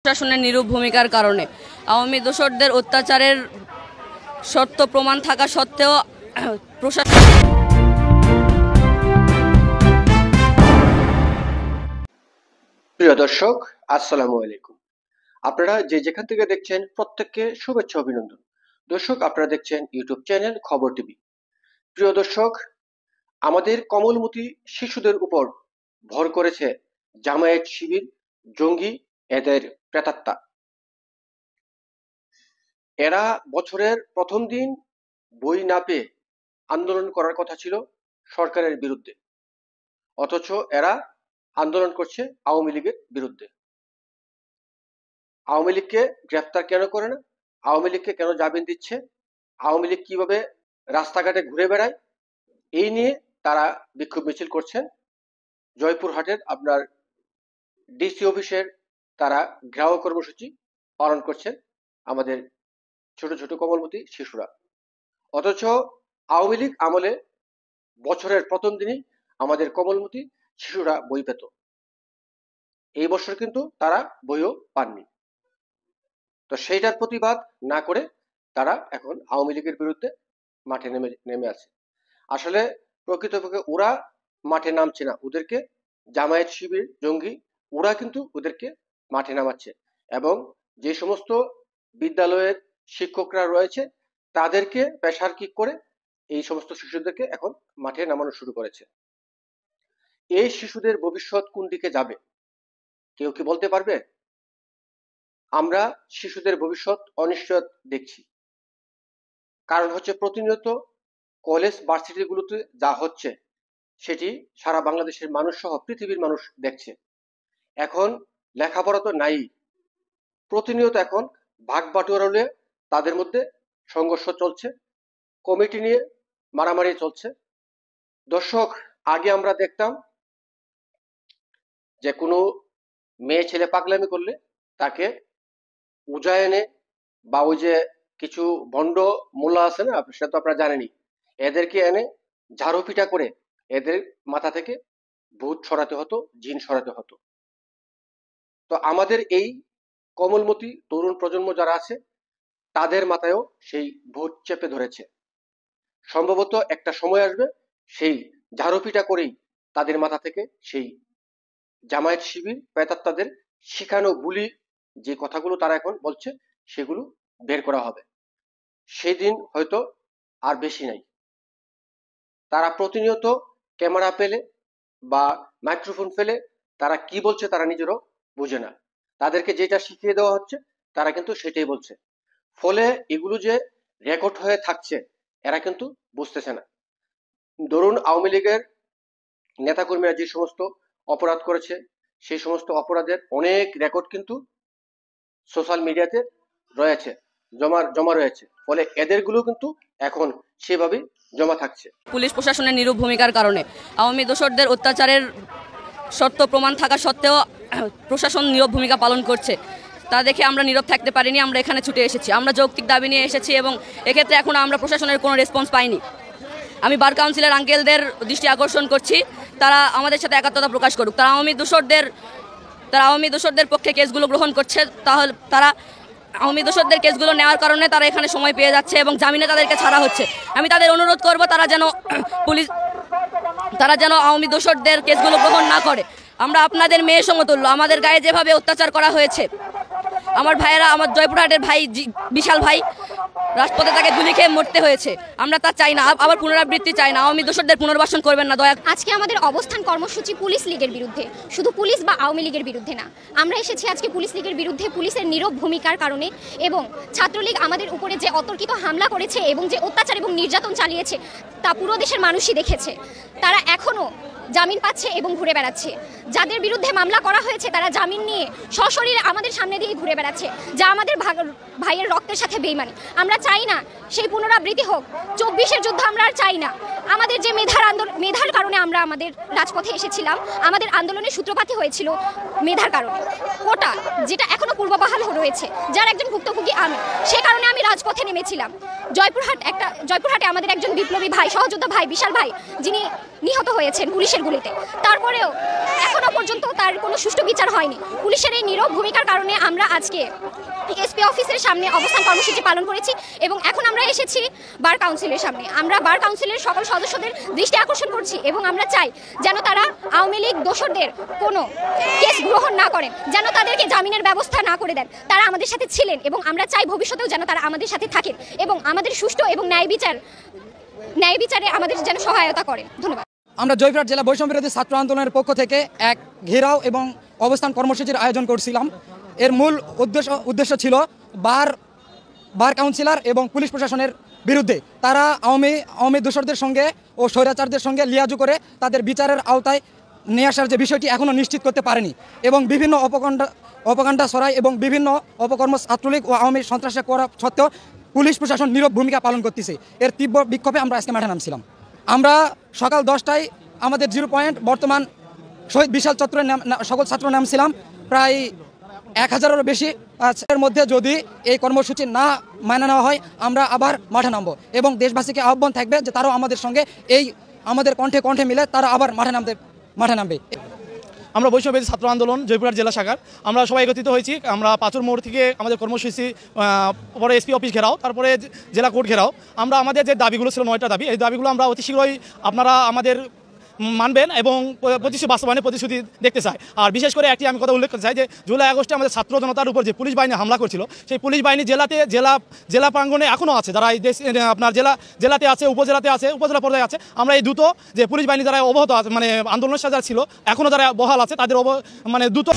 প্রশাসনের নীরব ভূমিকার কারণে আওয়ামী দোসরদের অত্যাচারের সত্য প্রমাণ থাকা সত্ত্বেও প্রশাসন। প্রিয় দর্শক, আসসালামু আলাইকুম। আপনারা যেখান থেকে দেখছেন প্রত্যেককে শুভেচ্ছা অভিনন্দন। দর্শক, আপনারা দেখছেন ইউটিউব চ্যানেল খবর টিভি। প্রিয় দর্শক, আমাদের কমলমতি শিশুদের উপর ভর করেছে জামায়াত শিবির, জঙ্গি এদের প্রেতাত্মা। এরা বছরের প্রথম দিন বই না পেয়ে আন্দোলন করার কথা ছিল সরকারের বিরুদ্ধে, অথচ এরা আন্দোলন করছে আওয়ামী লীগের বিরুদ্ধে। আওয়ামী লীগকে গ্রেফতার কেন করে না? আওয়ামী লীগকে কেন জামিন দিচ্ছে? আওয়ামী লীগ কিভাবে রাস্তাঘাটে ঘুরে বেড়ায়? এই নিয়ে তারা বিক্ষোভ মিছিল করছেন। জয়পুরহাটের আপনার ডিসি অফিসের তারা ঘেরাও কর্মসূচি পালন করছেন আমাদের ছোট ছোট কমলমতি শিশুরা। অথচ আওয়ামী লীগ আমলে বছরের প্রথম দিনই আমাদের কমলমতি শিশুরা বই পেত। এই বছর কিন্তু তারা বইও পাননি। তো সেইটার প্রতিবাদ না করে তারা এখন আওয়ামী লীগের বিরুদ্ধে মাঠে নেমে আছে। আসলে প্রকৃতপক্ষে ওরা মাঠে নামছে না, ওদেরকে জামায়াত শিবির, জঙ্গি ওরা কিন্তু ওদেরকে মাঠে নামাচ্ছে। এবং যে সমস্ত বিদ্যালয়ের শিক্ষকরা রয়েছে তাদেরকে প্রেসার কিক করে এই সমস্ত শিশুদেরকে এখন মাঠে নামানো শুরু করেছে। এই শিশুদের ভবিষ্যৎ কোন দিকে যাবে কেউ কি বলতে পারবে? আমরা শিশুদের ভবিষ্যৎ অনিশ্চয় দেখছি। কারণ হচ্ছে প্রতিনিয়ত কলেজ ভার্সিটিগুলোতে যা হচ্ছে সেটি সারা বাংলাদেশের মানুষ সহ পৃথিবীর মানুষ দেখছে। এখন লেখাপড়া তো নাই, প্রতিনিয়ত এখন ভাগ বাটোয়ারা হলে তাদের মধ্যে সংঘর্ষ চলছে, কমিটি নিয়ে মারামারি চলছে। দর্শক, আগে আমরা দেখতাম যে কোনো মেয়ে ছেলে পাগলামি করলে তাকে উজায় এনে বা ওই যে কিছু ভণ্ড মোল্লা আছে না, সেটা তো আপনারা জানেনই, এদেরকে এনে ঝাড়ু পিটা করে এদের মাথা থেকে ভূত সরাতে হতো, জিন সরাতে হতো। তো আমাদের এই কমলমতি তরুণ প্রজন্ম যারা আছে তাদের মাথায়ও সেই ভূত চেপে ধরেছে। সম্ভবত একটা সময় আসবে সেই ঝাড়ু পিটা করেই তাদের মাথা থেকে সেই জামায়াত শিবির প্রেতাত্মাদের শিখানো বুলি যে কথাগুলো তারা এখন বলছে সেগুলো বের করা হবে। সেদিন হয়তো আর বেশি নাই। তারা প্রতিনিয়ত ক্যামেরা পেলে বা মাইক্রোফোন ফেলে তারা কি বলছে তারা নিজেরও বুঝে না। তাদেরকে যেটা শিখিয়ে দেওয়া হচ্ছে তারা কিন্তু সেটাই বলছে। ফলে এগুলো যে রেকর্ড হয়ে থাকছে এরা কিন্তু বুঝতেছে না। ধরুন আওয়ামী লীগের নেতাকর্মীরা যে সমস্ত অপরাধ করেছে সেই সমস্ত অপরাধের অনেক রেকর্ড কিন্তু সোশ্যাল মিডিয়াতে রয়েছে, জমা রয়েছে। ফলে এদেরগুলো কিন্তু এখন সেভাবেই জমা থাকছে। পুলিশ প্রশাসনের নীরব ভূমিকার কারণে আওয়ামী দোসরদের অত্যাচারের সত্য প্রমাণ থাকা সত্ত্বেও প্রশাসন নীরব ভূমিকা পালন করছে। তা দেখে আমরা নীরব থাকতে পারিনি, আমরা এখানে ছুটে এসেছি। আমরা যৌক্তিক দাবি নিয়ে এসেছি এবং এক্ষেত্রে এখনো আমরা প্রশাসনের কোনো রেসপন্স পাইনি। আমি বার কাউন্সিলর আঙ্কেলদের দৃষ্টি আকর্ষণ করছি, তারা আমাদের সাথে একাত্মতা প্রকাশ করুক। তারা আওয়ামী দোসরদের পক্ষে কেসগুলো গ্রহণ করছে, তাহলে তারা আওয়ামী দোসরদের কেসগুলো নেওয়ার কারণে তারা এখানে সময় পেয়ে যাচ্ছে এবং জামিনে তাদেরকে ছাড়া হচ্ছে। আমি তাদের অনুরোধ করব তারা যেন আওয়ামী দোসরদের কেসগুলো গ্রহণ না করে। আমরা আপনাদের মেয়ের সমতুল্য, আমাদের গায়ে যেভাবে অত্যাচার করা হয়েছে, আমার ভাইয়েরা, আমার জয়পুরহাটের ভাই বিশাল ভাই রাজপথে তাকে গুলি খেয়ে মরতে হয়েছে। আমরা তা চাই না, আবার পুনরাবৃত্তি চাই না। আওয়ামী দোসরদের পুনর্বাসন করবেন না দয়া। আজকে আমাদের অবস্থান কর্মসূচি পুলিশ লীগের বিরুদ্ধে, শুধু পুলিশ বা আওয়ামী লীগের বিরুদ্ধে না। আমরা এসেছি আজকে পুলিশ লীগের বিরুদ্ধে, পুলিশের নীরব ভূমিকার কারণে এবং ছাত্রলীগ আমাদের উপরে যে অতর্কিত হামলা করেছে এবং যে অত্যাচার এবং নির্যাতন চালিয়েছে তা পুরো দেশের মানুষই দেখেছে। তারা এখনও জামিন পাচ্ছে এবং ঘুরে বেড়াচ্ছে। যাদের বিরুদ্ধে মামলা করা হয়েছে তারা জামিন নিয়ে সশরীরে আমাদের সামনে দিয়ে ঘুরে বেড়াচ্ছে, যা আমাদের ভাইয়ের রক্তের সাথে বেইমানি। আমরা চাই না সেই পুনরাবৃত্তি হোক। 24-এর যুদ্ধ আমরা আর চাই না। আমাদের যে মেধার কারণে আমরা আমাদের রাজপথে এসেছিলাম, আমাদের আন্দোলনের সূত্রপাতই হয়েছিল মেধার কারণে। কোটা যেটা এখনো পূর্ববহাল রয়েছে, যার একজন ভুক্তভোগী আমি, সে কারণে আমি রাজপথে নেমেছিলাম। জয়পুরহাটে আমাদের একজন বিপ্লবী ভাই, সহযোদ্ধা ভাই, বিশাল ভাই, যিনি নিহত হয়েছেন পুলিশের গুলিতে, তারপরেও এখনো পর্যন্ত তার কোনো সুষ্ঠু বিচার হয়নি। পুলিশের এই নীরব ভূমিকার কারণে আমরা আজকে এসপি অফিসের সামনে অবস্থান কর্মসূচি পালন করেছি এবং এখন আমরা এসেছি বার কাউন্সিলের সামনে। আমরা বার কাউন্সিলের সকল সদস্যদের দৃষ্টি আকর্ষণ করছি এবং আমরা চাই যেন তারা আওয়ামী লীগ দোসরদের কোনো কেস গ্রহণ না করেন, যেন তাদেরকে জামিনের ব্যবস্থা না করে দেন। তারা আমাদের সাথে ছিলেন এবং আমরা চাই ভবিষ্যতেও যেন তারা আমাদের সাথে থাকেন এবং আমাদের সুষ্ঠু এবং ন্যায় বিচারে আমাদের যেন সহায়তা করেন। ধন্যবাদ। আমরা জয়পুরহাট জেলা বৈষম্য বিরোধী ছাত্র আন্দোলনের পক্ষ থেকে এক ঘেরাও এবং অবস্থান কর্মসূচির আয়োজন করছিলাম। এর মূল উদ্দেশ্য ছিল বার কাউন্সিলর এবং পুলিশ প্রশাসনের বিরুদ্ধে তারা আওয়ামী দোসরদের সঙ্গে ও স্বৈরাচারদের সঙ্গে লিয়াজু করে তাদের বিচারের আওতায় নিয়ে আসার যে বিষয়টি এখনও নিশ্চিত করতে পারেনি এবং বিভিন্ন অপকাণ্ডা ছড়ায় এবং বিভিন্ন অপকর্ম ছাত্রলীগ ও আওয়ামী সন্ত্রাসে করা সত্ত্বেও পুলিশ প্রশাসন নীরব ভূমিকা পালন করতেছে। এর তীব্র বিক্ষোভে আমরা আজকে মাঠে নামছিলাম। আমরা সকাল 10টায় আমাদের 0 পয়েন্ট বর্তমান শহীদ বিশাল চত্বরে সকল ছাত্র নামছিলাম। প্রায় 1000-এরও বেশি। এর মধ্যে যদি এই কর্মসূচি না মানা নেওয়া হয় আমরা আবার মাঠে নামবো এবং দেশবাসীকে আহ্বান থাকবে যে তারাও আমাদের সঙ্গে এই আমাদের কণ্ঠে মিলে তারা আবার মাঠে নামবে। আমরা বৈষম্য বিরোধী ছাত্র আন্দোলন জয়পুরহাট জেলা শাখার আমরা সবাই একত্রিত হয়েছি। আমরা পাঁচুর মোড় থেকে আমাদের কর্মসূচি, পরে এসপি অফিস ঘেরাও, তারপরে জেলা কোর্ট ঘেরাও। আমরা আমাদের যে দাবিগুলো ছিল 9টা দাবি, এই দাবিগুলো আমরা অতি শীঘ্রই আপনারা আমাদের মানবেন এবং বাস্তবায়নের প্রতিশ্রুতি দেখতে চাই। আর বিশেষ করে একটি আমি কথা উল্লেখ করতে চাই যে জুলাই আগস্টে আমাদের ছাত্র জনতার উপর যে পুলিশ বাহিনী হামলা করছিল, সেই পুলিশ বাহিনী জেলা প্রাঙ্গণে এখনও আছে, যারা এই দেশ আপনার জেলাতে আছে, উপজেলাতে আছে, উপজেলা পর্যায়ে আছে। আমরা এই দ্রুত যে পুলিশ বাহিনী যারা অবহত আছে, মানে আন্দোলনের সাথে ছিল, এখনও যারা বহাল আছে, তাদের দ্রুত